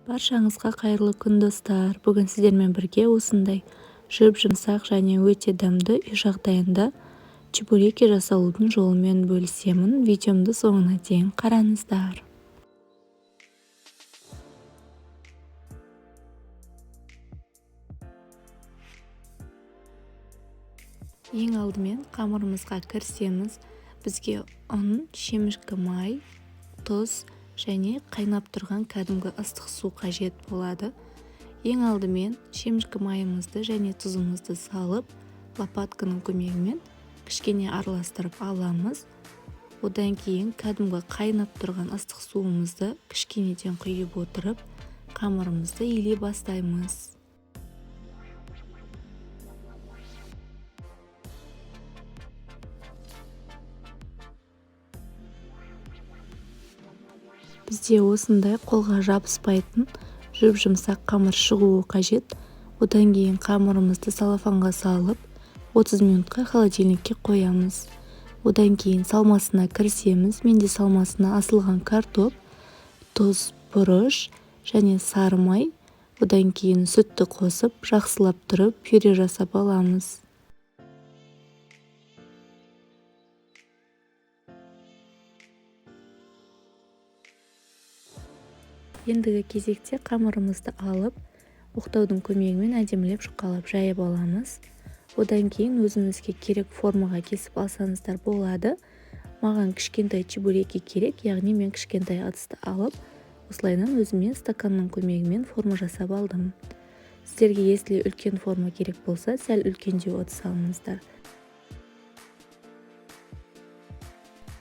Баршаңызға қайырлы күн достар. Бүгін сіздермен бірге осындай жып-жұмсақ және өте дәмді үй жағдайында чебуреки жасалудың жолымен бөлісемін. Видеомды соңына дейін қараңыздар. Ең алдымен қамырымызға кірісеміз. Бізге ұн, шемішкі май, тұз және қайнап тұрған кәдімгі ыстық су қажет болады. Ең алдымен шемішкі майымызды және тұзымызды салып, лопатканың көмегімен кішкене араластырып аламыз. Одан кейін кәдімгі қайнап тұрған ыстық суымызды кішкенеден құйып отырып, қамырымызды илей бастаймыз. Бізде осындай қолға жабыспайтын жып-жұмсақ қамыр шығуы қажет. Одан кейін қамырымызды салафанға салып, 30 минутқа холодильникке қоямыз. Одан кейін салмасына кірісеміз. Менде салмасына асылған картоп, тұз, бұрыш және сары май. Одан кейін сүтті қосып, жақсылап тұрып, пюре жасап аламыз. Ендігі кезекте қамырымызды алып, оқтаудың көмегімен әдемілеп жұқалап жайып аламыз. Одан кейін өзіңізге керек формаға кесіп алсаңыздар болады. Маған кішкентай чебуреки керек, яғни мен кішкентай ыдысты алып, осылайынан өзіме стаканның көмегімен форма жасап алдым. Сіздерге если үлкен форма керек болса, сәл үлкендеу ыдыс алыңыздар.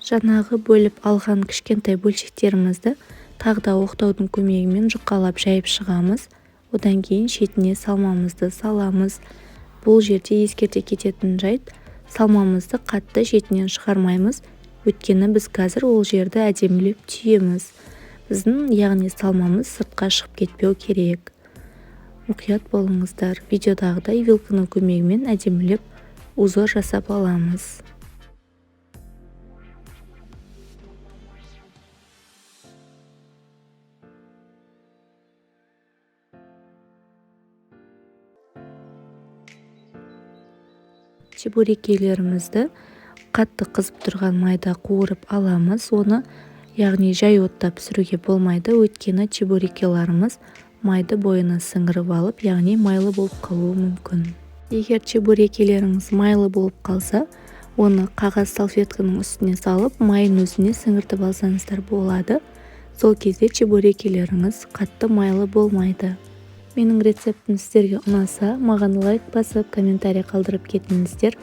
Жаңағы бөліп алған кішкентай бөлшектерімізді тағы да оқтаудың көмегімен жұқалап жайып шығамыз. Одан кейін шетіне салмамызды саламыз. Бұл жерде ескерте кететін жайт, салмамызды қатты шетінен шығармаймыз. Өйткені біз қазір ол жерді әдемілеп түйеміз. Біздің яғни салмамыз сыртқа шығып кетпеу керек. Мұқият болыңыздар. Видеодағыдай вилканың көмегімен әдемілеп узор жасап аламыз. Чебурекилерімізді қатты қызып тұрған майда қуырып аламыз. Оны яғни жай отта пісіруге болмайды, өйткені чебурекиларымыз майды бойына сіңіріп алып, яғни майлы болып қалуы мүмкін. Егер чебурекилеріңіз майлы болып қалса, оны қағаз салфетканың үстіне салып, майын өзіне сіңіртіп алсаңыздар болады. Сол кезде чебурекилеріңіз қатты майлы болмайды. Менің рецептім сіздерге ұнаса, маған лайк басып, комментарий қалдырып кетіңіздер.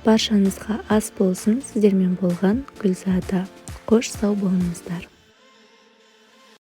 Баршаңызға ас болсын. Сіздермен болған Гүлзада. Қош сау болыңыздар.